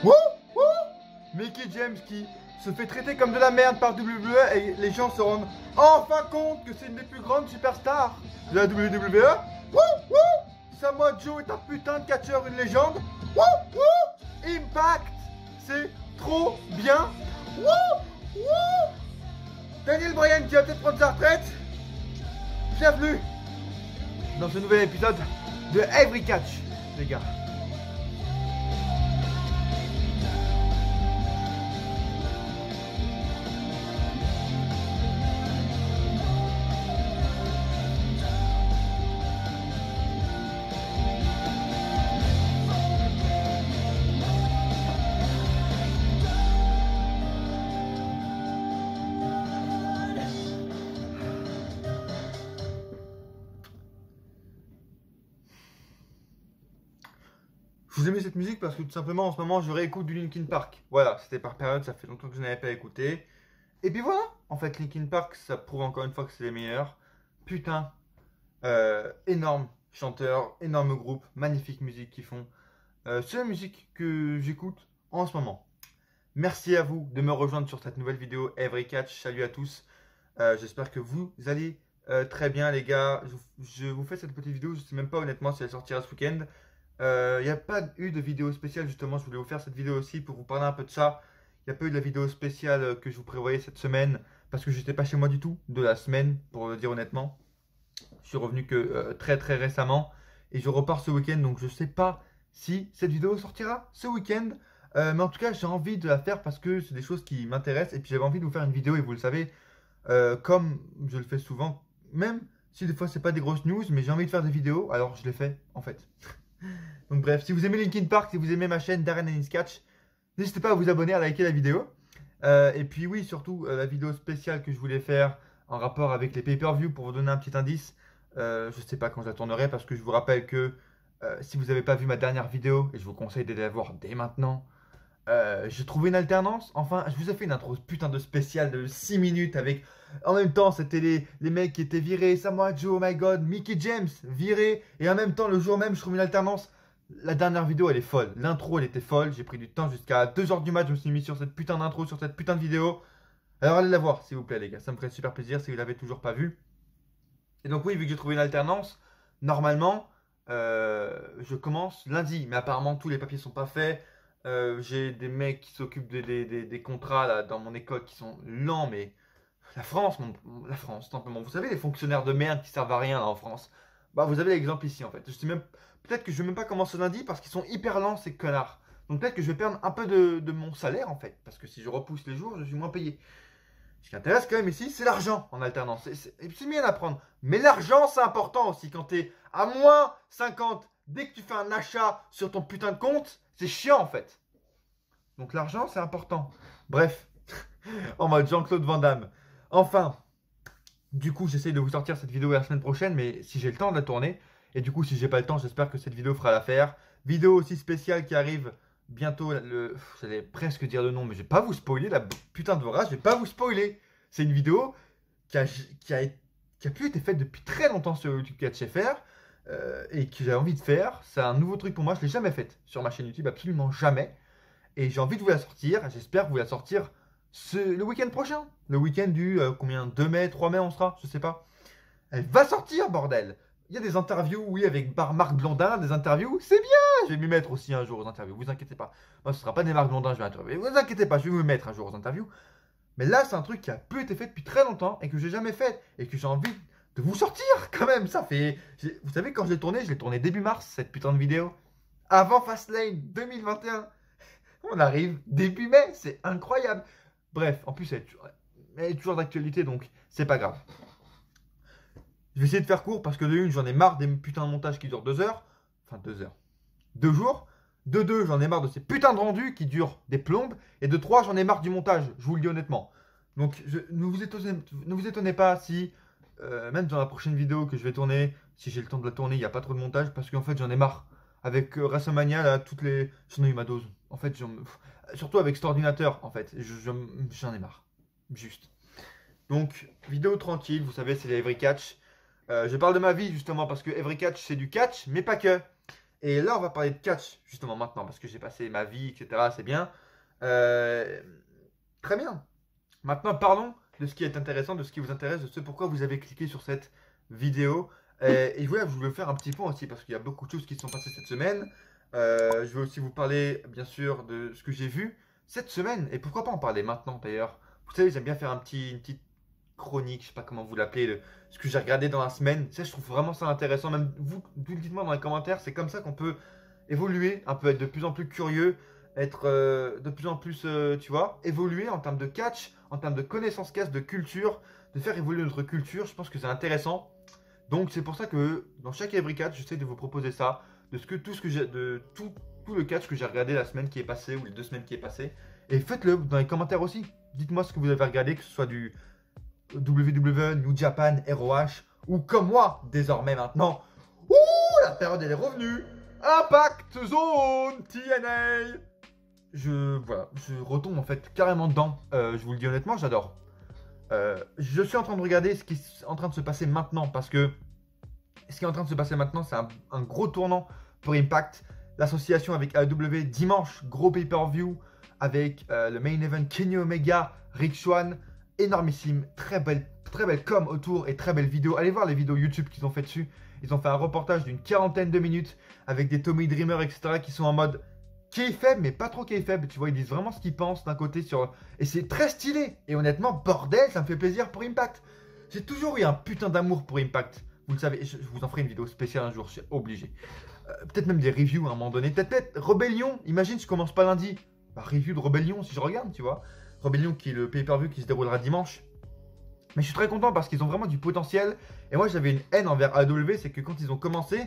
Wouh, wouh. Mickie James qui se fait traiter comme de la merde par WWE et les gens se rendent enfin compte que c'est une des plus grandes superstars de la WWE. Wouh, wouh. Samoa Joe est un putain de catcheur, une légende. Wouh, wouh. Impact, c'est trop bien. Wouh, wouh. Daniel Bryan qui va peut-être prendre sa retraite. Bienvenue dans ce nouvel épisode de Every Catch, les gars. Je vous ai mis cette musique parce que tout simplement en ce moment je réécoute du Linkin Park. Voilà, c'était par période, ça fait longtemps que je n'avais pas écouté. Et puis voilà, en fait Linkin Park ça prouve encore une fois que c'est les meilleurs. Putain, énorme chanteur, énorme groupe, magnifique musique qu'ils font. C'est la musique que j'écoute en ce moment. Merci à vous de me rejoindre sur cette nouvelle vidéo Every Catch. Salut à tous, j'espère que vous allez très bien les gars. Je vous fais cette petite vidéo, je ne sais même pas honnêtement si elle sortira ce week-end. Il n'y a pas eu de vidéo spéciale justement, je voulais vous faire cette vidéo aussi pour vous parler un peu de ça. Il n'y a pas eu de la vidéo spéciale que je vous prévoyais cette semaine parce que j'étais pas chez moi du tout de la semaine pour le dire honnêtement. Je suis revenu que très récemment et je repars ce week-end donc je sais pas si cette vidéo sortira ce week-end. Mais en tout cas j'ai envie de la faire parce que c'est des choses qui m'intéressent et puis j'avais envie de vous faire une vidéo et vous le savez comme je le fais souvent, même si des fois c'est pas des grosses news mais j'ai envie de faire des vidéos alors je les fais en fait. Donc bref, si vous aimez Linkin Park, si vous aimez ma chaîne Darren and His Catch, n'hésitez pas à vous abonner, à liker la vidéo. Et puis oui, surtout la vidéo spéciale que je voulais faire en rapport avec les pay-per-view pour vous donner un petit indice. Je sais pas quand je la tournerai parce que je vous rappelle que si vous n'avez pas vu ma dernière vidéo, et je vous conseille d'aller la voir dès maintenant, j'ai trouvé une alternance. Enfin, je vous ai fait une intro putain de spéciale de 6 minutes avec... En même temps, c'était les mecs qui étaient virés. Samoa Joe, oh my god, Mickie James, viré. Et en même temps, le jour même, je trouve une alternance. La dernière vidéo, elle est folle. L'intro, elle était folle. J'ai pris du temps jusqu'à 2h du mat. Je me suis mis sur cette putain d'intro, sur cette putain de vidéo. Alors, allez la voir, s'il vous plaît, les gars. Ça me ferait super plaisir si vous l'avez toujours pas vu. Et donc, oui, vu que j'ai trouvé une alternance, normalement, je commence lundi. Mais apparemment, tous les papiers sont pas faits. J'ai des mecs qui s'occupent des contrats là, dans mon école qui sont lents, mais la France, la France, simplement. Vous savez, les fonctionnaires de merde qui servent à rien là, en France. Bah, vous avez l'exemple ici en fait. Je sais même, peut-être que je vais même pas commencer lundi parce qu'ils sont hyper lents ces connards. Donc peut-être que je vais perdre un peu de mon salaire en fait. Parce que si je repousse les jours, je suis moins payé. Ce qui intéresse quand même ici, c'est l'argent en alternance. C'est bien à prendre. Mais l'argent, c'est important aussi. Quand tu es à moins 50, dès que tu fais un achat sur ton putain de compte, c'est chiant en fait. Donc l'argent, c'est important. Bref, en mode Jean-Claude Van Damme. Enfin, du coup, j'essaye de vous sortir cette vidéo la semaine prochaine, mais si j'ai le temps de la tourner, et du coup, si j'ai pas le temps, j'espère que cette vidéo fera l'affaire. Vidéo aussi spéciale qui arrive bientôt, j'allais presque dire le nom, mais je vais pas vous spoiler la putain de Vora, je vais pas vous spoiler. C'est une vidéo qui a pu être faite depuis très longtemps sur YouTube Catch FR, et que j'ai envie de faire. C'est un nouveau truc pour moi, je l'ai jamais faite sur ma chaîne YouTube, absolument jamais. Et j'ai envie de vous la sortir, j'espère vous la sortir le week-end prochain. Le week-end du combien 2 mai, 3 mai on sera, je sais pas. Elle va sortir, bordel. Il y a des interviews, oui, avec Marc Blondin, des interviews, c'est bien. Je vais m'y mettre aussi un jour aux interviews, vous inquiétez pas. Moi, ce sera pas des Marc Blondin, je vais interviewer. Vous inquiétez pas, je vais me mettre un jour aux interviews. Mais là, c'est un truc qui a peu été fait depuis très longtemps et que j'ai jamais fait et que j'ai envie de vous sortir quand même. Ça fait, vous savez, quand je l'ai tourné début mars, cette putain de vidéo. Avant Fastlane 2021. On arrive début mai, c'est incroyable. Bref, en plus, elle est toujours d'actualité, donc c'est pas grave. Je vais essayer de faire court parce que de une, j'en ai marre des putains de montages qui durent 2 heures. Enfin, 2 heures. 2 jours. De deux, j'en ai marre de ces putains de rendus qui durent des plombes. Et de 3, j'en ai marre du montage, je vous le dis honnêtement. Donc, ne vous étonnez pas si, même dans la prochaine vidéo que je vais tourner, si j'ai le temps de la tourner, il n'y a pas trop de montage parce qu'en fait, j'en ai marre. Avec WrestleMania, là, j'en ai eu ma dose. En fait, surtout avec cet ordinateur, en fait, j'en ai marre. Juste. Donc, vidéo tranquille, vous savez, c'est les Every Catch. Je parle de ma vie, justement, parce que Every Catch, c'est du catch, mais pas que. Et là, on va parler de catch, justement, maintenant, parce que j'ai passé ma vie, etc. C'est bien. Euh, Très bien. Maintenant, parlons de ce qui est intéressant, de ce qui vous intéresse, de ce pourquoi vous avez cliqué sur cette vidéo. Et voilà, je voulais faire un petit point aussi, parce qu'il y a beaucoup de choses qui se sont passées cette semaine. Je vais aussi vous parler, bien sûr, de ce que j'ai vu cette semaine. Et pourquoi pas en parler maintenant, d'ailleurs. Vous savez, j'aime bien faire une petite chronique, je sais pas comment vous l'appelez, de ce que j'ai regardé dans la semaine. Ça, je trouve vraiment ça intéressant. Même vous, dites-moi dans les commentaires, c'est comme ça qu'on peut évoluer, un peu être de plus en plus curieux, être de plus en plus, tu vois, évoluer en termes de catch, en termes de connaissances casse, de culture, de faire évoluer notre culture. Je pense que c'est intéressant. Donc c'est pour ça que dans chaque Every Catch, j'essaie de vous proposer ça, de tout ce que j'ai, de tout le catch que j'ai regardé la semaine qui est passée ou les 2 semaines qui est passée. Et faites-le dans les commentaires aussi. Dites-moi ce que vous avez regardé, que ce soit du WWE, New Japan, ROH, ou comme moi, désormais maintenant. Ouh, la période elle est revenue. Impact Zone TNA. Voilà, je retombe en fait carrément dedans. Je vous le dis honnêtement, j'adore. Je suis en train de regarder ce qui est en train de se passer maintenant parce que ce qui est en train de se passer maintenant, c'est un gros tournant pour Impact. L'association avec AEW dimanche, gros pay-per-view avec le main event Kenny Omega, Rick Swann, énormissime, très belle com autour et très belle vidéo. Allez voir les vidéos YouTube qu'ils ont fait dessus. Ils ont fait un reportage d'une 40aine de minutes avec des Tommy Dreamer, etc. qui sont en mode kayfabe, mais pas trop kayfabe. Tu vois, ils disent vraiment ce qu'ils pensent d'un côté sur. Et c'est très stylé. Et honnêtement, bordel, ça me fait plaisir pour Impact. J'ai toujours eu un putain d'amour pour Impact. Vous le savez, je vous en ferai une vidéo spéciale un jour, je suis obligé. Peut-être même des reviews à un moment donné. Peut-être Rebellion. Imagine, je commence pas lundi. Bah, review de Rebellion si je regarde, tu vois. Rebellion qui est le pay-per-view qui se déroulera dimanche. Mais je suis très content parce qu'ils ont vraiment du potentiel. Et moi, j'avais une haine envers AEW, c'est que quand ils ont commencé,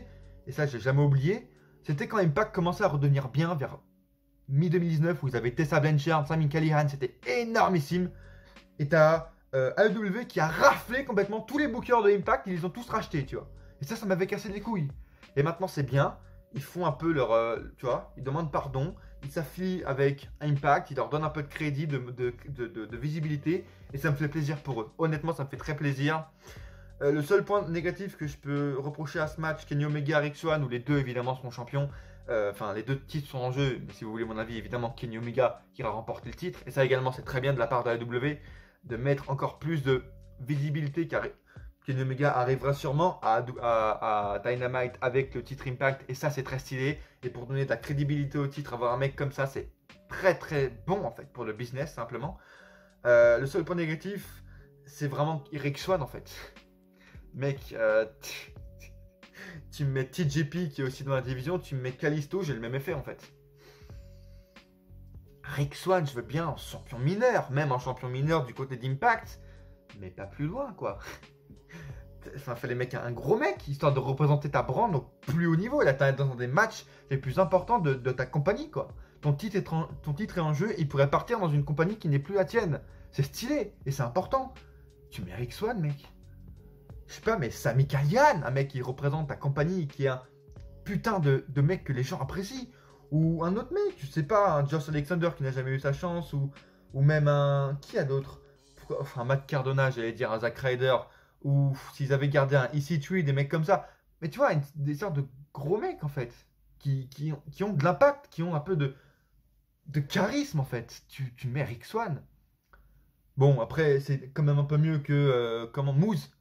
et ça, j'ai jamais oublié, c'était quand Impact commençait à redevenir bien vers mi-2019 où ils avaient Tessa Blanchard, Sami Callihan, c'était énormissime. Et t'as AEW qui a raflé complètement tous les bookers de Impact, ils les ont tous rachetés, tu vois. Et ça m'avait cassé les couilles. Et maintenant, c'est bien. Ils font un peu leur. Tu vois, ils demandent pardon. Ils s'affilient avec Impact. Ils leur donnent un peu de crédit, de visibilité. Et ça me fait plaisir pour eux. Honnêtement, ça me fait très plaisir. Le seul point négatif que je peux reprocher à ce match, Kenny Omega, Rick Swann, où les deux évidemment seront champions. Enfin, les deux titres sont en jeu. Mais si vous voulez mon avis, évidemment, Kenny Omega qui ira remporter le titre. Et ça également, c'est très bien de la part de AEW de mettre encore plus de visibilité car Kenny Omega arrivera sûrement à Dynamite avec le titre Impact et ça c'est très stylé et pour donner de la crédibilité au titre avoir un mec comme ça c'est très très bon en fait pour le business simplement. Le seul point négatif c'est vraiment Rick Swann en fait mec tu me mets TJP qui est aussi dans la division, tu me mets Kalisto, j'ai le même effet en fait. Rick Swann, je veux bien en champion mineur, même en champion mineur du côté d'Impact, mais pas plus loin, quoi. Enfin, fallait mettre un gros mec, histoire de représenter ta brand au plus haut niveau. Là, t'es dans des matchs les plus importants de ta compagnie, quoi. Ton titre est en jeu, il pourrait partir dans une compagnie qui n'est plus la tienne. C'est stylé, et c'est important. Tu mets Rick Swann, mec. Je sais pas, mais Sami Callihan, un mec qui représente ta compagnie, qui est un putain de mec que les gens apprécient. Ou un autre mec, je sais pas, un Josh Alexander qui n'a jamais eu sa chance, ou même un. Qui a d'autre? Enfin, Matt Cardona, j'allais dire un Zack Ryder, ou s'ils avaient gardé un EC3, des mecs comme ça. Mais tu vois, des sortes de gros mecs en fait, qui ont de l'impact, qui ont un peu de charisme en fait. Tu mets Rick Swann. Bon, après, c'est quand même un peu mieux que comment Moose.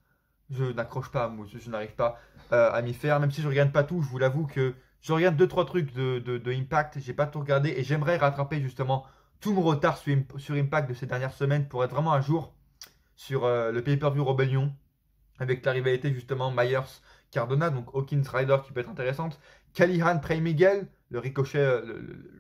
Je n'accroche pas à Moose, je n'arrive pas à m'y faire, même si je regarde pas tout, je vous l'avoue que je regarde 2-3 trucs de Impact, j'ai pas tout regardé et j'aimerais rattraper justement tout mon retard sur Impact de ces dernières semaines pour être vraiment à jour sur le pay-per-view Rebellion avec la rivalité justement Myers-Cardona, donc Hawkins Ryder qui peut être intéressante, Callihan Trey Miguel, le Ricochet,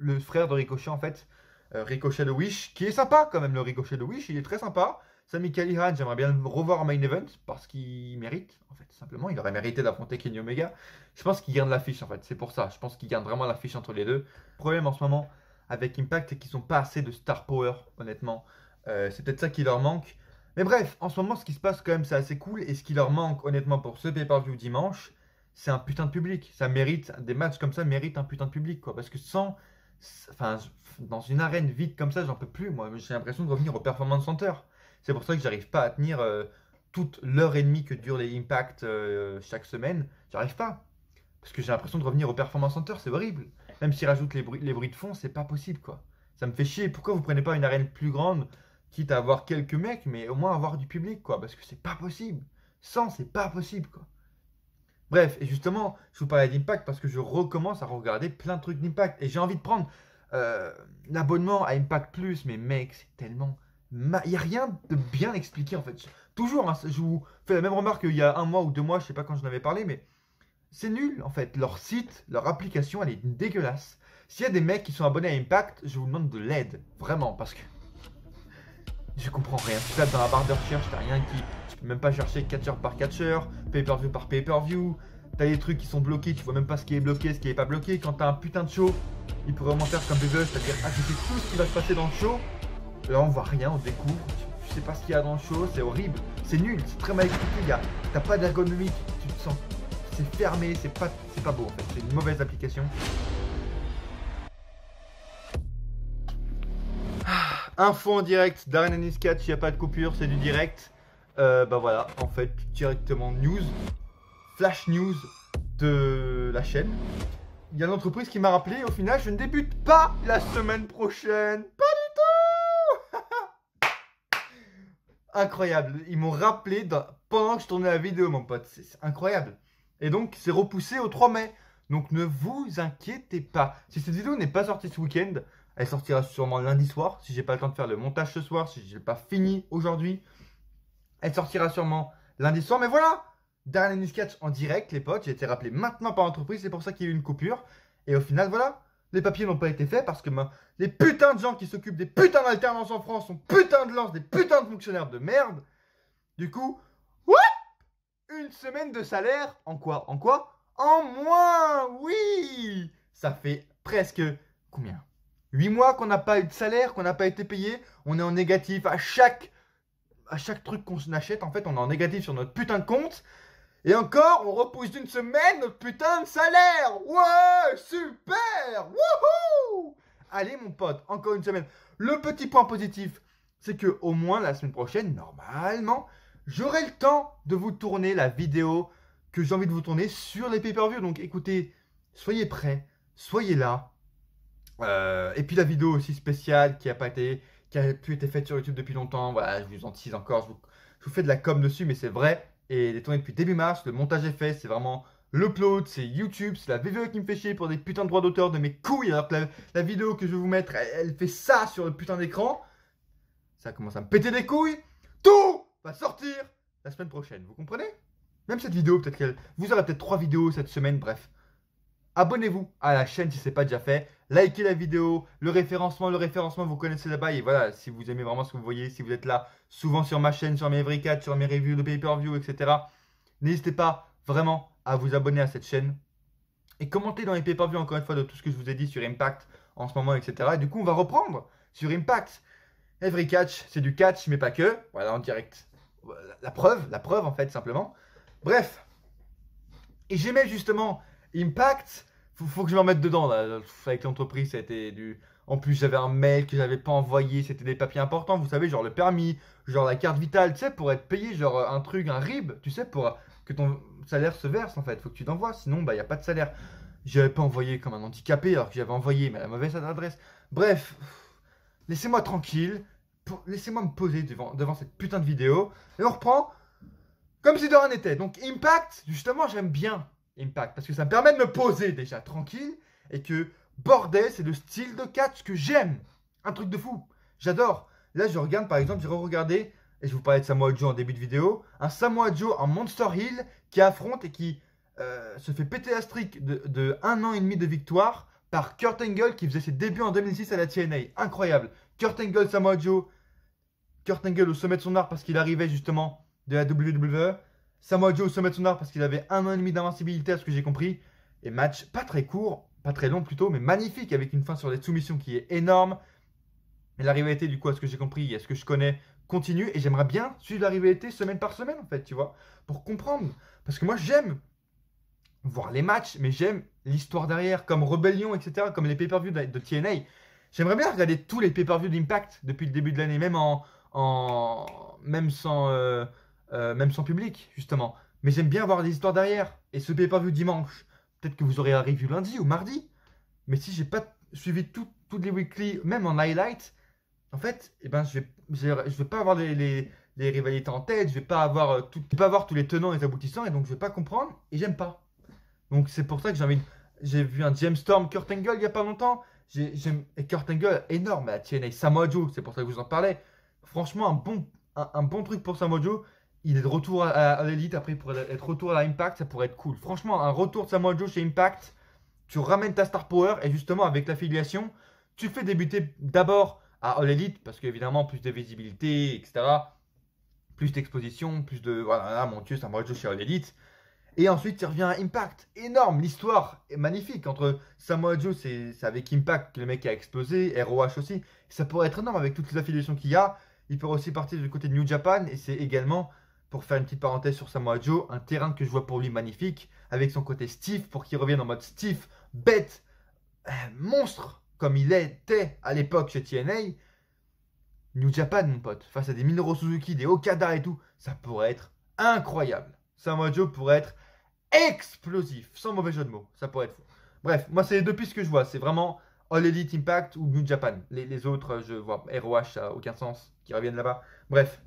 le frère de Ricochet en fait, Ricochet de Wish, qui est sympa quand même le Ricochet de Wish, il est très sympa. Sami Callihan, j'aimerais bien le revoir en main event parce qu'il mérite, en fait, tout simplement. Il aurait mérité d'affronter Kenny Omega. Je pense qu'il garde l'affiche, en fait, c'est pour ça. Je pense qu'il garde vraiment l'affiche entre les deux. Le problème en ce moment avec Impact, c'est qu'ils n'ont pas assez de star power, honnêtement. C'est peut-être ça qui leur manque. Mais bref, en ce moment, ce qui se passe quand même, c'est assez cool. Et ce qui leur manque, honnêtement, pour ce pay-per-view dimanche, c'est un putain de public. Ça mérite, des matchs comme ça méritent un putain de public, quoi. Parce que sans. Enfin, dans une arène vide comme ça, j'en peux plus. Moi, j'ai l'impression de revenir au Performance Center. C'est pour ça que j'arrive pas à tenir toute l'heure et demie que durent les impacts chaque semaine. J'arrive pas. Parce que j'ai l'impression de revenir au Performance Center, c'est horrible. Même s'ils rajoutent les bruits de fond, c'est pas possible, quoi. Ça me fait chier. Pourquoi vous prenez pas une arène plus grande, quitte à avoir quelques mecs, mais au moins avoir du public, quoi. Parce que c'est pas possible. Sans, c'est pas possible, quoi. Bref, et justement, je vous parlais d'Impact parce que je recommence à regarder plein de trucs d'Impact. Et j'ai envie de prendre l'abonnement à Impact Plus, mais mec, c'est tellement. Il n'y a rien de bien expliqué en fait. Toujours, hein, je vous fais la même remarque qu'il y a un mois ou 2 mois, je sais pas quand j'en avais parlé, mais c'est nul en fait. Leur site, leur application, elle est dégueulasse. S'il y a des mecs qui sont abonnés à Impact, je vous demande de l'aide. Vraiment, parce que je comprends rien. Tu tapes dans la barre de recherche, t'as rien qui. Tu peux même pas chercher catcher par catcher, pay-per-view par pay-per-view. T'as des trucs qui sont bloqués, tu vois même pas ce qui est bloqué, ce qui est pas bloqué. Quand t'as un putain de show, il pourrait vraiment faire comme Bevel, c'est-à-dire ajouter tout ce qui va se passer dans le show. Là on voit rien, on découvre, tu sais pas ce qu'il y a dans le show, c'est horrible, c'est nul, c'est très mal expliqué, t'as pas d'ergonomie, tu te sens, c'est fermé, c'est pas beau en fait, c'est une mauvaise application. Info en direct, Darren Ennis Catch, il n'y a pas de coupure, c'est du direct. Bah voilà, en fait, directement news, flash news de la chaîne. Il y a l'entreprise qui m'a rappelé, au final, je ne débute pas la semaine prochaine. Pas du tout. Incroyable, ils m'ont rappelé pendant que je tournais la vidéo, mon pote, c'est incroyable. Et donc, c'est repoussé au 3 mai. Donc, ne vous inquiétez pas. Si cette vidéo n'est pas sortie ce week-end, elle sortira sûrement lundi soir, si j'ai pas le temps de faire le montage ce soir, si j'ai pas fini aujourd'hui. Elle sortira sûrement lundi soir, mais voilà, Darren Sketch en direct, les potes, j'ai été rappelé maintenant par l'entreprise, c'est pour ça qu'il y a eu une coupure. Et au final, voilà, les papiers n'ont pas été faits parce que les putains de gens qui s'occupent des putains d'alternance en France sont putains de lance, des putains de fonctionnaires de merde. Du coup, what? Une semaine de salaire en quoi? En quoi? En moins, oui. Ça fait presque combien? 8 mois qu'on n'a pas eu de salaire, qu'on n'a pas été payé. On est en négatif à chaque truc qu'on achète. En fait, on est en négatif sur notre putain de compte. Et encore, on repousse d'une semaine notre putain de salaire. Ouais, super. Wouhou. Allez, mon pote, encore une semaine. Le petit point positif, c'est que au moins la semaine prochaine, normalement, j'aurai le temps de vous tourner la vidéo que j'ai envie de vous tourner sur les pay-per-view. Donc écoutez, soyez prêts, soyez là. Et puis la vidéo aussi spéciale qui a pu être faite sur YouTube depuis longtemps. Voilà, je vous en tease encore. Je vous fais de la com dessus, mais c'est vrai. Et elle est tournée depuis début mars. Le montage est fait. C'est vraiment l'upload. C'est YouTube. C'est la VVE qui me fait chier pour des putains de droits d'auteur de mes couilles. Alors que la vidéo que je vais vous mettre, elle fait ça sur le putain d'écran. Ça commence à me péter des couilles. Tout va sortir la semaine prochaine. Vous comprenez? Même cette vidéo, peut-être qu'elle. Vous aurez peut-être 3 vidéos cette semaine. Bref. Abonnez-vous à la chaîne si ce n'est pas déjà fait. Likez la vidéo, le référencement, vous connaissez là-bas. Et voilà, si vous aimez vraiment ce que vous voyez, si vous êtes là souvent sur ma chaîne, sur mes Everycat, sur mes reviews de pay-per-view, etc. N'hésitez pas vraiment à vous abonner à cette chaîne. Et commentez dans les pay-per-view encore une fois de tout ce que je vous ai dit sur Impact en ce moment, etc. Et du coup, on va reprendre sur Impact. Every catch, c'est du catch, mais pas que. Voilà, en direct. La preuve en fait, simplement. Bref. Et j'aimais justement Impact. Faut que je me remette dedans là. Avec l'entreprise, ça a été du. En plus, j'avais un mail que j'avais pas envoyé. C'était des papiers importants, vous savez, genre le permis, genre la carte vitale, tu sais, pour être payé, genre un truc, un RIB, tu sais, pour que ton salaire se verse en fait. Faut que tu t'envoies, sinon, bah, y a pas de salaire. J'avais pas envoyé comme un handicapé, alors que j'avais envoyé, mais à la mauvaise adresse. Bref, laissez-moi tranquille. Laissez-moi me poser devant cette putain de vidéo. Et on reprend comme si de rien n'était. Donc, Impact, justement, j'aime bien Impact parce que ça me permet de me poser déjà tranquille et que bordel, c'est le style de catch que j'aime. Un truc de fou. J'adore. Là, je regarde par exemple, j'ai re-regardé, et je vous parlais de Samoa Joe en début de vidéo, un Samoa Joe en Monster Hill qui affronte et qui se fait péter la streak de 1 an et demi de victoire par Kurt Angle qui faisait ses débuts en 2006 à la TNA. Incroyable. Kurt Angle, Samoa Joe. Kurt Angle au sommet de son art parce qu'il arrivait justement de la WWE. Samoa Joe au sommet de son art parce qu'il avait 1 an et demi d'invincibilité à ce que j'ai compris. Et match pas très court, pas très long plutôt, mais magnifique avec une fin sur les soumissions qui est énorme. Et la rivalité du coup à ce que j'ai compris et à ce que je connais continue. Et j'aimerais bien suivre la rivalité semaine par semaine en fait, tu vois. Pour comprendre. Parce que moi j'aime voir les matchs, mais j'aime l'histoire derrière, comme Rebellion, etc. Comme les pay-per-view de TNA. J'aimerais bien regarder tous les pay-per-view d'Impact depuis le début de l'année, même sans public, justement. Mais j'aime bien voir les histoires derrière. Et ce pay-per-view dimanche, peut-être que vous aurez la review lundi ou mardi. Mais si j'ai pas suivi toutes les weekly, même en highlight, en fait, eh ben, je vais pas avoir les rivalités en tête, je vais pas avoir, je vais pas avoir tous les tenants et les aboutissants, et donc je vais pas comprendre, et j'aime pas. Donc c'est pour ça que j'ai vu un James Storm Kurt Angle il y a pas longtemps. Et Kurt Angle, énorme à la TNA. Samoa Joe, c'est pour ça que je vous en parlais. Franchement, un bon truc pour Samoa Joe. Il est de retour à l'Elite, après il pourrait être retour à Impact, ça pourrait être cool. Franchement, un retour de Samoa Joe chez Impact, tu ramènes ta Star Power, et justement avec l'affiliation, tu fais débuter d'abord à All Elite, parce qu'évidemment, plus de visibilité, etc. Plus d'exposition, plus de... Voilà, mon Dieu, Samoa Joe chez All Elite. Et ensuite, il revient à Impact. Énorme, l'histoire est magnifique. Entre Samoa Joe, c'est avec Impact que le mec a explosé, ROH aussi. Ça pourrait être énorme avec toutes les affiliations qu'il y a. Il peut aussi partir du côté de New Japan. Et c'est également, pour faire une petite parenthèse sur Samoa Joe, un terrain que je vois pour lui magnifique. Avec son côté stiff, pour qu'il revienne en mode stiff, bête, monstre, comme il était à l'époque chez TNA. New Japan, mon pote, face à des Minoru Suzuki, des Okada et tout, ça pourrait être incroyable. Samoa Joe pourrait être explosif, sans mauvais jeu de mots. Ça pourrait être fou. Bref, moi, c'est les deux pistes que je vois. C'est vraiment All Elite Impact ou New Japan. Les autres, je vois ROH, ça n'a aucun sens, qui reviennent là-bas. Bref.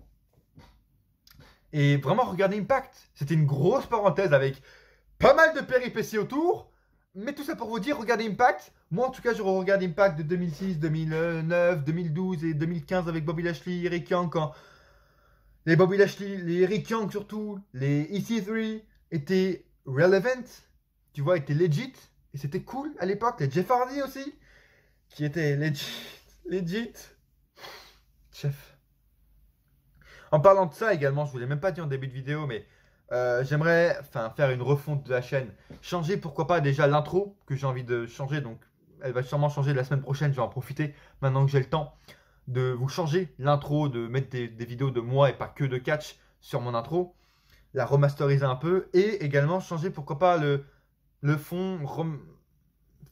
Et vraiment, regardez Impact. C'était une grosse parenthèse avec pas mal de péripéties autour. Mais tout ça pour vous dire, regardez Impact. Moi, en tout cas, je regarde Impact de 2006, 2009, 2012 et 2015 avec Bobby Lashley, Eric Young. Quand les Bobby Lashley, les Eric Young surtout, les EC3 étaient relevant, tu vois, étaient legit. Et c'était cool à l'époque. Les Jeff Hardy aussi, qui étaient legit. Chef. En parlant de ça également, je vous l'ai même pas dit en début de vidéo, mais j'aimerais faire une refonte de la chaîne. Changer, pourquoi pas, déjà l'intro, que j'ai envie de changer. Donc, elle va sûrement changer la semaine prochaine. Je vais en profiter maintenant que j'ai le temps de vous changer l'intro, de mettre des vidéos de moi et pas que de catch sur mon intro. La remasteriser un peu et également changer, pourquoi pas, le fond,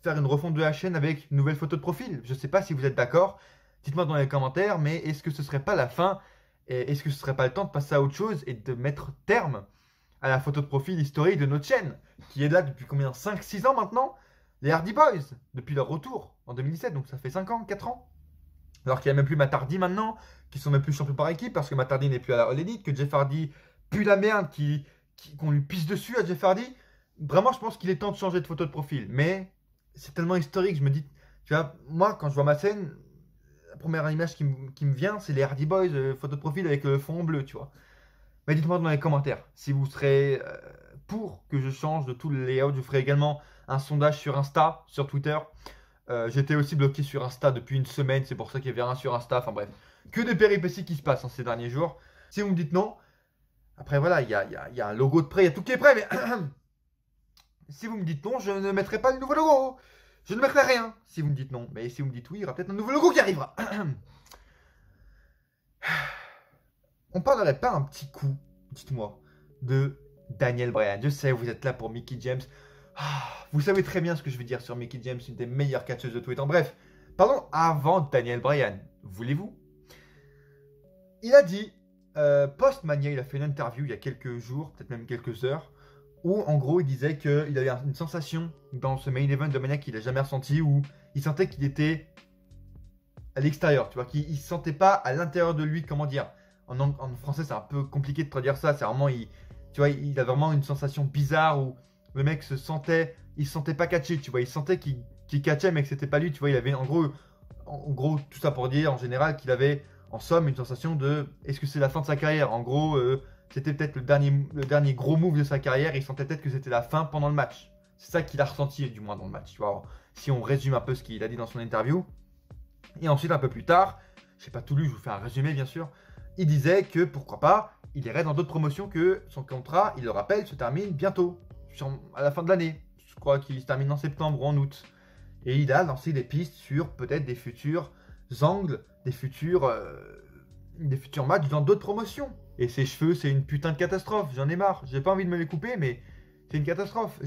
faire une refonte de la chaîne avec une nouvelle photo de profil. Je sais pas si vous êtes d'accord. Dites-moi dans les commentaires, mais est-ce que ce serait pas la fin? Et est-ce que ce serait pas le temps de passer à autre chose et de mettre terme à la photo de profil historique de notre chaîne, qui est là depuis combien? 5-6 ans maintenant? Les Hardy Boys, depuis leur retour en 2017, donc ça fait 5 ans, 4 ans. Alors qu'il n'y a même plus Matt Hardy maintenant, qui sont même plus champions par équipe, parce que Matt Hardy n'est plus à la All Elite, que Jeff Hardy pue la merde, qu'on lui pisse dessus à Jeff Hardy. Vraiment, je pense qu'il est temps de changer de photo de profil. Mais c'est tellement historique, je me dis, tu vois, moi, quand je vois ma scène, la première image qui me vient, c'est les Hardy Boys, photo de profil avec le fond bleu, tu vois. Mais dites-moi dans les commentaires si vous serez pour que je change de tout le layout. Je ferai également un sondage sur Insta, sur Twitter. J'étais aussi bloqué sur Insta depuis une semaine, c'est pour ça qu'il y avait rien sur Insta. Enfin bref, que des péripéties qui se passent ces derniers jours. Si vous me dites non, après voilà, il y a un logo de prêt, il y a tout qui est prêt, mais si vous me dites non, je ne mettrai pas le nouveau logo. Je ne mettrai rien si vous me dites non. Mais si vous me dites oui, il y aura peut-être un nouveau logo qui arrivera. On parlerait pas un petit coup, dites-moi, de Daniel Bryan. Je sais, vous êtes là pour Mickie James. Vous savez très bien ce que je veux dire sur Mickie James, une des meilleures catcheuses de tous les temps. Bref, parlons avant Daniel Bryan. Voulez-vous? Il a dit, post-Mania, il a fait une interview il y a quelques jours, peut-être même quelques heures, où en gros il disait qu'il avait une sensation dans ce main event de Mania qu'il n'a jamais ressenti, où il sentait qu'il était à l'extérieur, tu vois, qu'il ne se sentait pas à l'intérieur de lui, comment dire. En français, c'est un peu compliqué de traduire ça. C'est vraiment, tu vois, il a vraiment une sensation bizarre où le mec se sentait pas catché, tu vois. Il sentait qu'il catchait, mais que c'était pas lui, tu vois. Il avait en gros, tout ça pour dire en général qu'il avait, en somme, une sensation de est-ce que c'est la fin de sa carrière? En gros, c'était peut-être le dernier gros move de sa carrière. Et il sentait peut-être que c'était la fin pendant le match. C'est ça qu'il a ressenti, du moins, dans le match, tu vois. Alors, si on résume un peu ce qu'il a dit dans son interview. Et ensuite, un peu plus tard, je sais pas tout lu, je vous fais un résumé, bien sûr. Il disait que, pourquoi pas, il irait dans d'autres promotions, que son contrat, il le rappelle, se termine bientôt, à la fin de l'année. Je crois qu'il se termine en septembre ou en août. Et il a lancé des pistes sur peut-être des futurs angles, des futurs matchs dans d'autres promotions. Et ses cheveux, c'est une putain de catastrophe. J'en ai marre. J'ai pas envie de me les couper, mais c'est une catastrophe.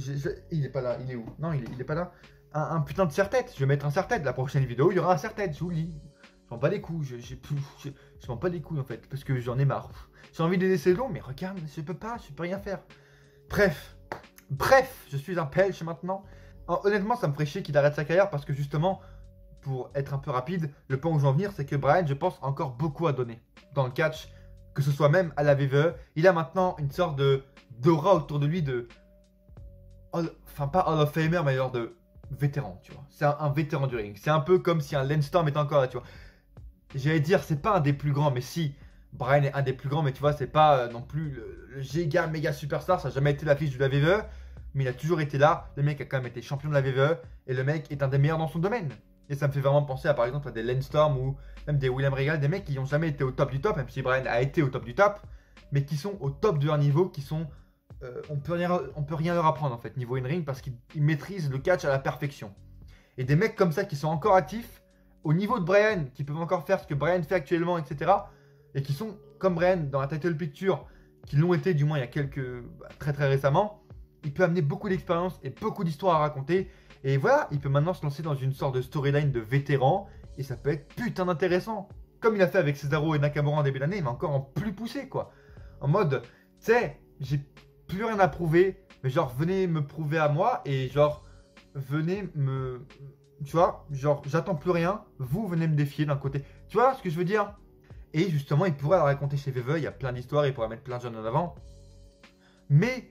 Il est pas là. Il est où? Non, il est pas là. Un putain de serre-tête. Je vais mettre un serre-tête. La prochaine vidéo, il y aura un serre-tête. Je vous le dis. Je m'en bats les couilles, je m'en bats les couilles en fait, parce que j'en ai marre. J'ai envie de laisser long, mais regarde, je peux rien faire. Bref, Bref, je suis un Pelch maintenant. Honnêtement, ça me ferait chier qu'il arrête sa carrière parce que justement, pour être un peu rapide, le point où je veux en venir, c'est que Bryan, je pense, a encore beaucoup à donner dans le catch, que ce soit même à la WWE. Il a maintenant une sorte de d'aura autour de lui de... Enfin, pas Hall of Famer, mais genre de vétéran, tu vois. C'est un vétéran du ring. C'est un peu comme si un Lance Storm était encore là, tu vois. J'allais dire, c'est pas un des plus grands, mais si, Bryan est un des plus grands, mais tu vois, c'est pas non plus le giga méga superstar, ça n'a jamais été l'affiche de la WWE, mais il a toujours été là. Le mec a quand même été champion de la WWE, et le mec est un des meilleurs dans son domaine. Et ça me fait vraiment penser à, par exemple, à des Lance Storm ou même des William Regal, des mecs qui n'ont jamais été au top du top, même si Bryan a été au top du top, mais qui sont au top de leur niveau, qui sont. On peut rien leur apprendre en fait, niveau in-ring, parce qu'ils maîtrisent le catch à la perfection. Et des mecs comme ça qui sont encore actifs, au niveau de Bryan, qui peuvent encore faire ce que Bryan fait actuellement, etc. Et qui sont comme Bryan dans la title picture, qui l'ont été du moins il y a très très récemment. Il peut amener beaucoup d'expérience et beaucoup d'histoires à raconter. Et voilà, il peut maintenant se lancer dans une sorte de storyline de vétéran. Et ça peut être putain d'intéressant. Comme il a fait avec Cesaro et Nakamura en début d'année, mais encore en plus poussé quoi. En mode, tu sais, j'ai plus rien à prouver, mais genre venez me prouver à moi et genre venez me... Tu vois, genre j'attends plus rien, vous venez me défier d'un côté. Tu vois ce que je veux dire? Et justement, il pourrait la raconter chez VV, il y a plein d'histoires, il pourrait mettre plein de jeunes en avant. Mais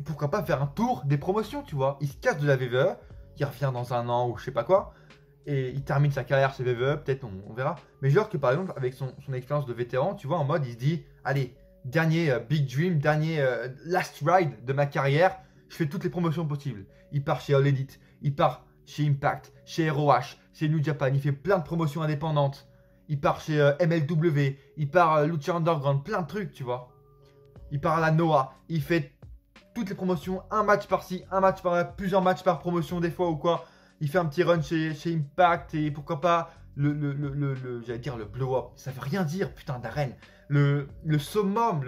pourquoi pas faire un tour des promotions, tu vois? Il se casse de la VVE, il revient dans un an ou je sais pas quoi, et il termine sa carrière chez VVE, peut-être on verra. Mais genre que par exemple, avec son expérience de vétéran, tu vois, en mode il se dit, allez, dernier big dream, dernier last ride de ma carrière, je fais toutes les promotions possibles. Il part chez All Elite, il part chez Impact, chez ROH, chez New Japan, il fait plein de promotions indépendantes. Il part chez MLW, il part Lucha Underground, plein de trucs, tu vois. Il part à la Noah, il fait toutes les promotions, un match par-ci, un match par-là, plusieurs matchs par promotion des fois ou quoi. Il fait un petit run chez Impact et pourquoi pas j'allais dire le blow-up. Ça veut rien dire, putain d'arène. Le summum,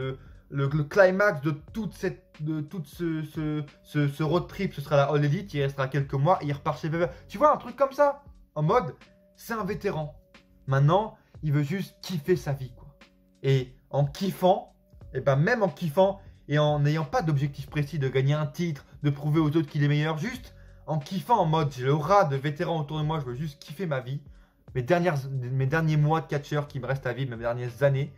le climax de tout ce road trip, ce sera la All Elite, il restera quelques mois et il repart chez VV. Tu vois, un truc comme ça, en mode, c'est un vétéran. Maintenant, il veut juste kiffer sa vie, quoi. Et en kiffant, et ben même en kiffant, et en n'ayant pas d'objectif précis de gagner un titre, de prouver aux autres qu'il est meilleur, juste en kiffant en mode j'ai le rat de vétéran autour de moi, je veux juste kiffer ma vie, mes derniers mois de catcheur qui me restent à vivre, mes dernières années,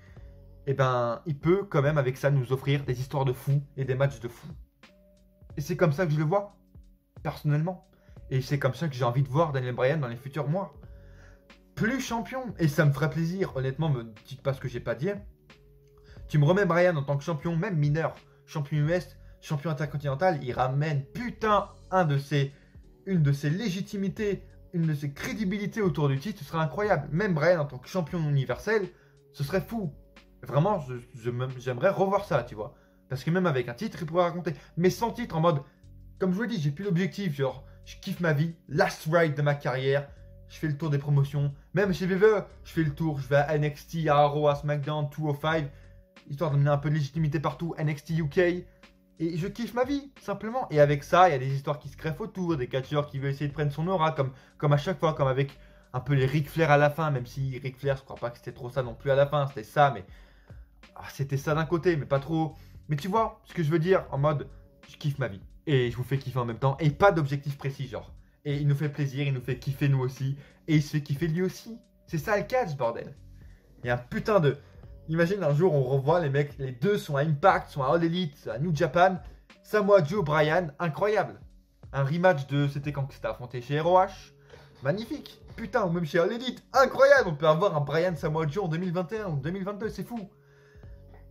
et ben il peut quand même avec ça nous offrir des histoires de fous et des matchs de fous. Et c'est comme ça que je le vois, personnellement. Et c'est comme ça que j'ai envie de voir Daniel Bryan dans les futurs mois. Plus champion, et ça me ferait plaisir, honnêtement, me dites pas ce que j'ai pas dit. Tu me remets Bryan en tant que champion, même mineur, champion US, champion intercontinental, il ramène putain une de ses légitimités, une de ses crédibilités autour du titre, ce serait incroyable. Même Bryan en tant que champion universel, ce serait fou. Vraiment, j'aimerais revoir ça, tu vois. Parce que même avec un titre, il pourrait raconter. Mais sans titre, en mode, comme je vous l'ai dit, j'ai plus d'objectif, genre, je kiffe ma vie, last ride de ma carrière, je fais le tour des promotions. Même chez VVE, je fais le tour, je vais à NXT, à Raw, à SmackDown, 205, histoire de donner un peu de légitimité partout, NXT UK. Et je kiffe ma vie, simplement. Et avec ça, il y a des histoires qui se greffent autour, des catcheurs qui veulent essayer de prendre son aura, comme à chaque fois, comme avec un peu les Ric Flair à la fin, même si Ric Flair, je crois pas que c'était trop ça non plus à la fin, c'était ça, mais... c'était ça d'un côté, mais pas trop. Mais tu vois ce que je veux dire, en mode, je kiffe ma vie. Et je vous fais kiffer en même temps, et pas d'objectif précis, genre. Et il nous fait plaisir, il nous fait kiffer nous aussi, et il se fait kiffer lui aussi. C'est ça le catch, bordel. Il y a un putain de... Imagine un jour on revoit les mecs, les deux sont à Impact, sont à All Elite, à New Japan. Samoa Joe, Bryan, incroyable. Un rematch de... C'était quand c'était affronté chez ROH. Magnifique. Putain, ou même chez All Elite, incroyable. On peut avoir un Bryan Samoa Joe en 2021 ou 2022, c'est fou.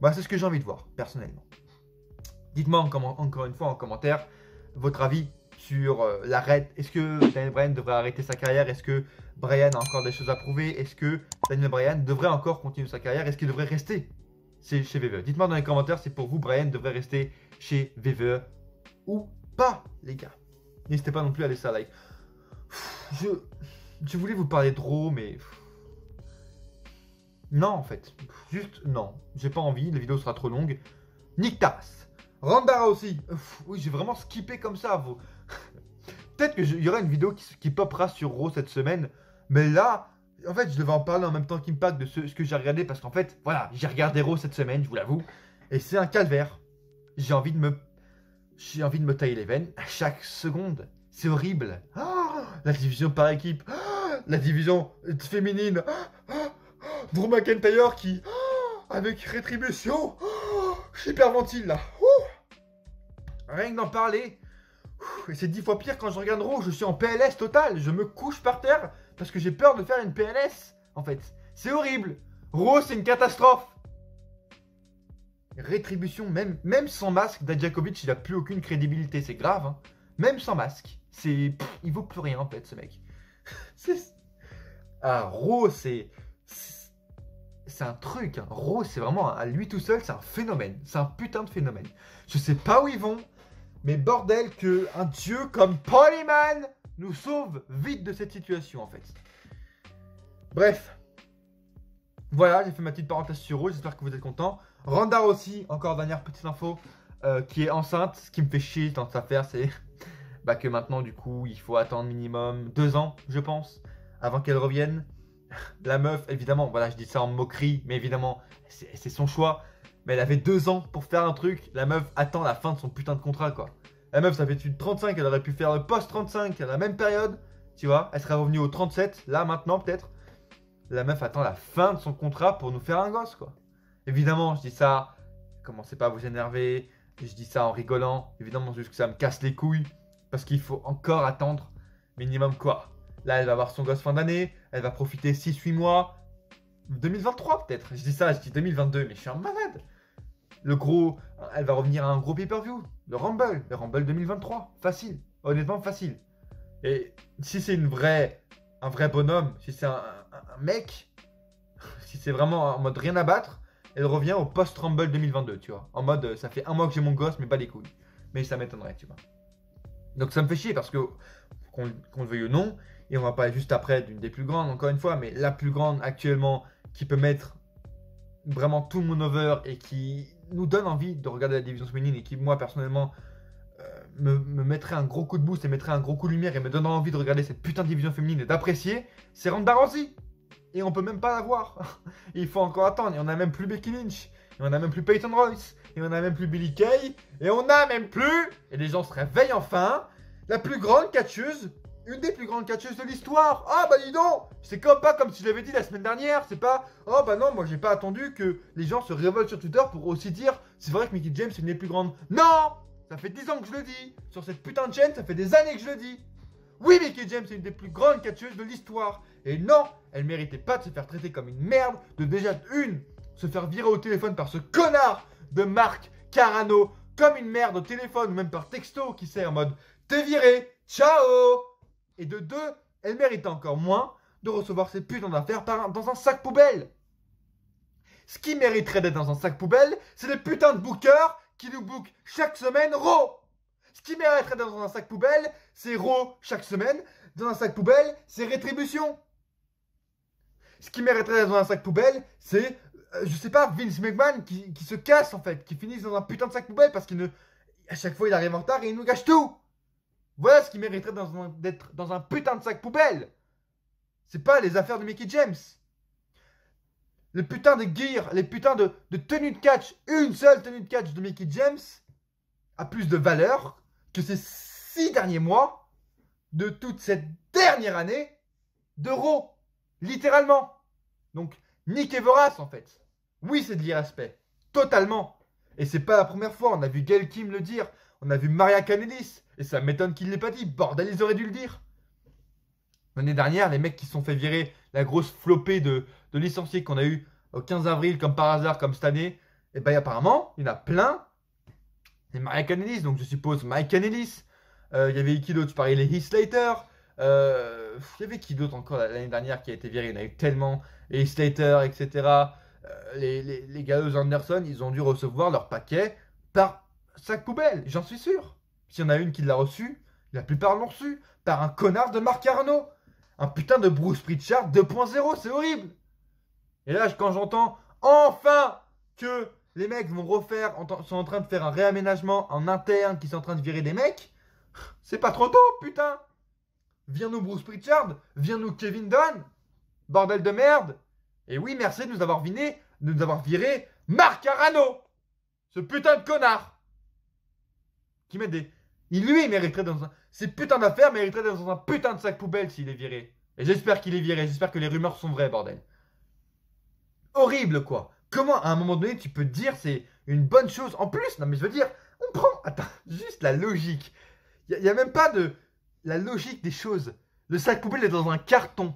Bah, c'est ce que j'ai envie de voir, personnellement. Dites-moi encore une fois en commentaire votre avis sur l'arrêt. Est-ce que Daniel Bryan devrait arrêter sa carrière? Est-ce que Bryan a encore des choses à prouver? Est-ce que Daniel Bryan devrait encore continuer sa carrière? Est-ce qu'il devrait rester chez VVE? Dites-moi dans les commentaires si pour vous Bryan devrait rester chez VVE ou pas, les gars. N'hésitez pas non plus à laisser un like. Je voulais vous parler de Raw, mais... Non, en fait. Juste, non. J'ai pas envie, la vidéo sera trop longue. Nick Taras. Ronda aussi. Oui, j'ai vraiment skippé comme ça. Vous... Peut-être qu'il y aura une vidéo qui popera sur Raw cette semaine. Mais là, en fait, je devais en parler en même temps qu'Impact de ce que j'ai regardé. Parce qu'en fait, voilà, j'ai regardé Raw cette semaine, je vous l'avoue. Et c'est un calvaire. J'ai envie de me j'ai envie de me tailler les veines à chaque seconde. C'est horrible. La division par équipe. La division féminine. Drew McIntyre qui, avec rétribution, j'hyperventile là. Rien que d'en parler. Et c'est 10 fois pire quand je regarde Raw. Je suis en PLS total. Je me couche par terre parce que j'ai peur de faire une PLS. En fait, c'est horrible. Raw, c'est une catastrophe. Rétribution, même sans masque, Dijakovic, il a plus aucune crédibilité. C'est grave. Hein. Même sans masque. Il vaut plus rien en fait, ce mec. Raw, c'est un truc. Hein. Raw, c'est vraiment, à lui tout seul, c'est un phénomène. C'est un putain de phénomène. Je sais pas où ils vont. Mais bordel que un dieu comme Paul Heyman nous sauve vite de cette situation en fait. Bref. Voilà, j'ai fait ma petite parenthèse sur Raw, j'espère que vous êtes contents. Ronda aussi, encore dernière petite info, qui est enceinte. Ce qui me fait chier dans cette affaire, c'est que maintenant du coup, il faut attendre minimum 2 ans, je pense, avant qu'elle revienne. La meuf, évidemment, voilà, je dis ça en moquerie, mais évidemment, c'est son choix. Mais elle avait 2 ans pour faire un truc. La meuf attend la fin de son putain de contrat, quoi. La meuf, ça fait depuis 35, elle aurait pu faire le post-35 à la même période. Tu vois, elle serait revenue au 37, là, maintenant, peut-être. La meuf attend la fin de son contrat pour nous faire un gosse, quoi. Évidemment, je dis ça, commencez pas à vous énerver. Je dis ça en rigolant. Évidemment, juste que ça me casse les couilles. Parce qu'il faut encore attendre minimum quoi. Là, elle va avoir son gosse fin d'année. Elle va profiter 6-8 mois. 2023 peut-être. Je dis ça, je dis 2022, mais je suis un malade. Elle va revenir à un gros pay-per-view. Le Rumble 2023. Facile. Honnêtement, facile. Et si c'est un vrai bonhomme, si c'est un mec, si c'est vraiment en mode rien à battre, elle revient au post-Rumble 2022, tu vois. En mode, ça fait 1 mois que j'ai mon gosse, mais pas les couilles. Mais ça m'étonnerait, tu vois. Donc ça me fait chier parce que, qu'on le veuille ou non, et on va parler juste après d'une des plus grandes, encore une fois, mais la plus grande actuellement qui peut mettre vraiment tout le monde over et qui nous donne envie de regarder la division féminine et qui, moi, personnellement, me mettrait un gros coup de boost et mettrait un gros coup de lumière et me donnerait envie de regarder cette putain de division féminine et d'apprécier, c'est Ronda Rousey. Et on peut même pas la voir. Il faut encore attendre. Et on a même plus Becky Lynch. Et on a même plus Peyton Royce. Et on a même plus Billie Kay. Et on a même plus, et les gens se réveillent enfin, la plus grande catcheuse, une des plus grandes catcheuses de l'histoire. Ah bah dis donc, c'est pas comme si je l'avais dit la semaine dernière. C'est pas, oh bah non, moi j'ai pas attendu que les gens se révoltent sur Twitter pour aussi dire, c'est vrai que Mickie James est une des plus grandes. Non, ça fait 10 ans que je le dis. Sur cette putain de chaîne, ça fait des années que je le dis. Oui, Mickie James est une des plus grandes catcheuses de l'histoire. Et non, elle méritait pas de se faire traiter comme une merde, de déjà se faire virer au téléphone par ce connard de Marc Carano, comme une merde au téléphone ou même par texto qui sert en mode t'es viré, ciao. Et de 2, elle méritait encore moins de recevoir ces putains d'affaires dans un sac poubelle. Ce qui mériterait d'être dans un sac poubelle, c'est les putains de bookers qui nous bookent chaque semaine Raw. Ce qui mériterait d'être dans un sac poubelle, c'est Raw chaque semaine. Dans un sac poubelle, c'est Rétribution. Ce qui mériterait d'être dans un sac poubelle, c'est, je sais pas, Vince McMahon qui se casse en fait, qui finisse dans un putain de sac poubelle parce à chaque fois il arrive en retard et il nous gâche tout. Voilà ce qui mériterait d'être dans un putain de sac poubelle. C'est pas les affaires de Mickie James. Les putains de gear, les putains de tenues de catch, une seule tenue de catch de Mickie James a plus de valeur que ces 6 derniers mois de toute cette dernière année de Raw. Littéralement. Donc, niquez vos races en fait. Oui, c'est de l'irrespect. Totalement. Et c'est pas la première fois. On a vu Gail Kim le dire. On a vu Maria Kanellis. Et ça m'étonne qu'il ne l'ait pas dit. Bordel, ils auraient dû le dire. L'année dernière, les mecs qui se sont fait virer, la grosse flopée de licenciés qu'on a eu au 15 avril, comme par hasard, comme cette année, et ben apparemment, il y en a plein. Et Maria Kanellis, donc je suppose Mike Kanellis. Il y avait qui d'autre? Je parlais les Heath Slater. Il y avait qui d'autre encore l'année dernière qui a été viré? Il y en a eu tellement. Les Slater, etc. Les Gallows Anderson, ils ont dû recevoir leur paquet par sac poubelle, j'en suis sûr. S'il y en a une qui l'a reçu, la plupart l'ont reçu par un connard de Marc Carano. Un putain de Bruce Pritchard 2.0, c'est horrible. Et là, quand j'entends enfin que les mecs sont en train de faire un réaménagement en interne, qui sont en train de virer des mecs, c'est pas trop tôt, putain. Viens-nous Bruce Pritchard, viens-nous Kevin Dunn, bordel de merde. Et oui, merci de nous avoir viré Marc Carano, ce putain de connard, Qui met des... Lui, il mériterait dans un... Ces putains d'affaires mériteraient dans un putain de sac poubelle s'il est viré. Et j'espère qu'il est viré. J'espère que les rumeurs sont vraies, bordel. Horrible, quoi. Comment, à un moment donné, tu peux te dire c'est une bonne chose. En plus, non mais je veux dire, on prend... Attends, juste la logique. Il n'y a même pas de... La logique des choses. Le sac poubelle est dans un carton.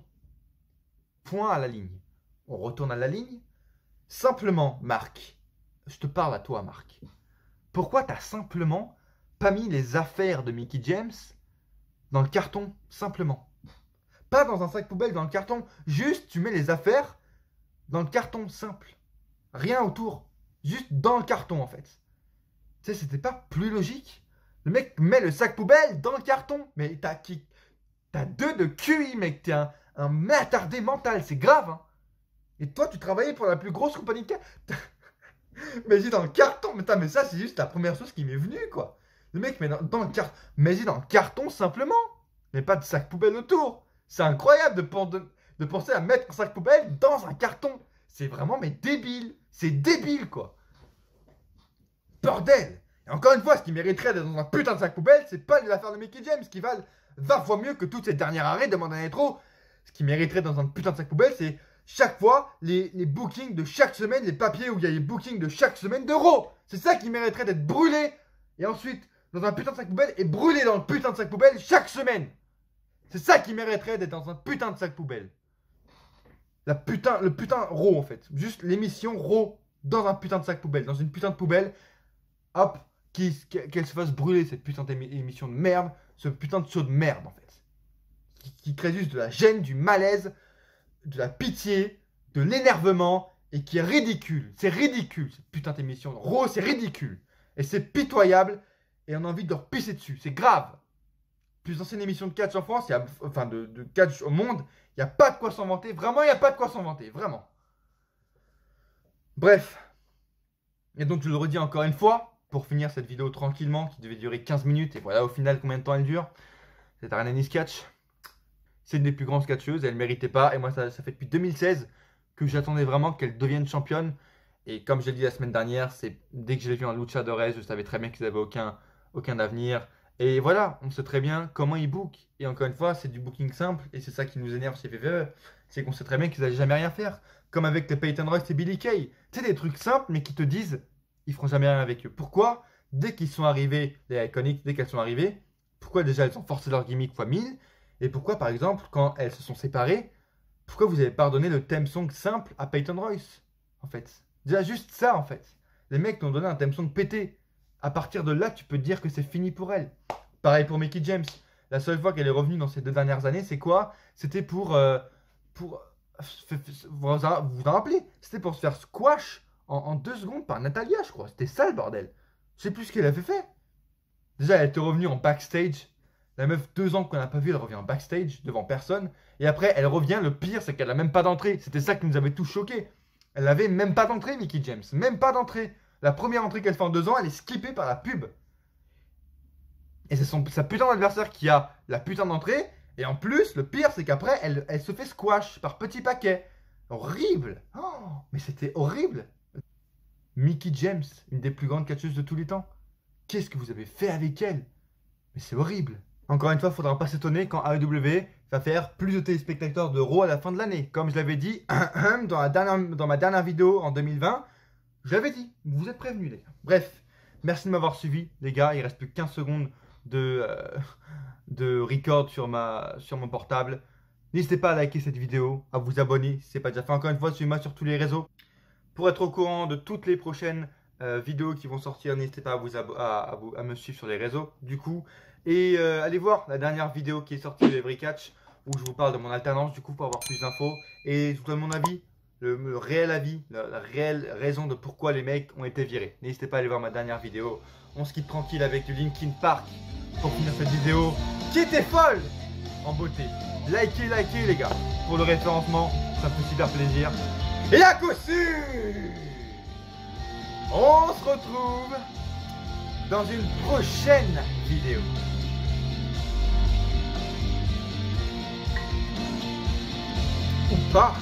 Point à la ligne. On retourne à la ligne. Simplement, Marc. Je te parle à toi, Marc. Pourquoi t'as simplement pas mis les affaires de Mickie James dans le carton, simplement. Pas dans un sac poubelle, dans le carton. Juste, tu mets les affaires dans le carton, simple. Rien autour. Juste dans le carton, en fait. Tu sais, c'était pas plus logique. Le mec met le sac poubelle dans le carton. Mais t'as 2 de QI, mec. T'es un attardé mental. C'est grave, hein. Et toi, tu travaillais pour la plus grosse compagnie de... Mais dans le carton. Mais ça, c'est juste la première chose qui m'est venue, quoi. Le mec met dans le carton. Mais dans le carton, simplement. Mais pas de sac poubelle autour. C'est incroyable de penser à mettre un sac poubelle dans un carton. C'est vraiment, mais débile. C'est débile, quoi. Bordel. Et encore une fois, ce qui mériterait d'être dans un putain de sac poubelle, c'est pas les affaires de Mickie James qui valent 20 fois mieux que toutes ces dernières arrêts de Monday Nitro. Ce qui mériterait dans un putain de sac poubelle, c'est chaque fois les bookings de chaque semaine, les papiers où il y a les bookings de chaque semaine d'Euro. C'est ça qui mériterait d'être brûlé. Et ensuite, dans un putain de sac poubelle et brûlé dans le putain de sac poubelle chaque semaine. C'est ça qui mériterait d'être dans un putain de sac poubelle. Le putain Raw, en fait. Juste l'émission Raw dans un putain de sac poubelle. Dans une putain de poubelle. Hop, qu'elle se fasse brûler, cette putain d'émission de merde. Ce putain de show de merde, en fait. Qui crée juste de la gêne, du malaise, de la pitié, de l'énervement. Et qui est ridicule. C'est ridicule, cette putain d'émission. Raw, c'est ridicule. Et c'est pitoyable. Et on a envie de leur pisser dessus. C'est grave. Plus ancienne émission de catch en France, enfin de catch au monde, il n'y a pas de quoi s'en vanter. Vraiment, il n'y a pas de quoi s'en vanter. Vraiment. Bref. Et donc, je le redis encore une fois, pour finir cette vidéo tranquillement, qui devait durer 15 minutes. Et voilà, au final, combien de temps elle dure. C'est Arenanis Catch. C'est une des plus grandes catcheuses. Elle ne méritait pas. Et moi, ça fait depuis 2016 que j'attendais vraiment qu'elle devienne championne. Et comme je l'ai dit la semaine dernière, c'est dès que je l'ai vu en Luchadores, je savais très bien qu'ils n'avaient aucun avenir. Et voilà, on sait très bien comment ils bookent. Et encore une fois, c'est du booking simple. Et c'est ça qui nous énerve chez WWE. C'est qu'on sait très bien qu'ils n'allaient jamais rien faire. Comme avec les Peyton Royce et Billie Kay. Tu sais, des trucs simples, mais qui te disent ils feront jamais rien avec eux. Pourquoi? Dès qu'ils sont arrivés, les Iconics, dès qu'elles sont arrivées, pourquoi déjà elles ont forcé leur gimmick x 1000? Et pourquoi, par exemple, quand elles se sont séparées, pourquoi vous avez pardonné le theme song simple à Peyton Royce? En fait. Déjà juste ça, en fait. Les mecs t'ont donné un theme song pété. À partir de là, tu peux te dire que c'est fini pour elle. Pareil pour Mickie James. La seule fois qu'elle est revenue dans ces 2 dernières années, c'est quoi? C'était pour vous vous en rappelez? C'était pour se faire squash en 2 secondes par Natalia, je crois. C'était ça le bordel. Je sais plus ce qu'elle avait fait. Déjà, elle était revenue en backstage. La meuf, 2 ans qu'on n'a pas vu, elle revient en backstage devant personne. Et après, elle revient. Le pire, c'est qu'elle n'a même pas d'entrée. C'était ça qui nous avait tous choqués. Elle n'avait même pas d'entrée, Mickie James. Même pas d'entrée. La première entrée qu'elle fait en 2 ans, elle est skippée par la pub. Et c'est sa putain d'adversaire qui a la putain d'entrée. Et en plus, le pire, c'est qu'après, elle se fait squash par petits paquets. Horrible. Oh, mais c'était horrible. Mickie James, une des plus grandes catcheuses de tous les temps. Qu'est-ce que vous avez fait avec elle? Mais c'est horrible. Encore une fois, il ne faudra pas s'étonner quand AEW va faire plus de téléspectateurs de Raw à la fin de l'année. Comme je l'avais dit dans ma dernière vidéo en 2020, je l'avais dit. Vous êtes prévenus, les gars. Bref, merci de m'avoir suivi, les gars. Il reste plus que 15 secondes de record sur mon portable. N'hésitez pas à liker cette vidéo, à vous abonner si ce n'est pas déjà fait. Encore une fois, suivez-moi sur tous les réseaux. Pour être au courant de toutes les prochaines vidéos qui vont sortir, n'hésitez pas à me suivre sur les réseaux, du coup. Et allez voir la dernière vidéo qui est sortie de Every Catch, où je vous parle de mon alternance, du coup, pour avoir plus d'infos. Et je vous donne mon avis, le réel avis, la réelle raison de pourquoi les mecs ont été virés. N'hésitez pas à aller voir ma dernière vidéo. On se quitte tranquille avec du Linkin Park pour finir cette vidéo qui était folle en beauté. Likez les gars, pour le référencement, ça me fait super plaisir. Et à coup sûr, on se retrouve dans une prochaine vidéo. Ou pas.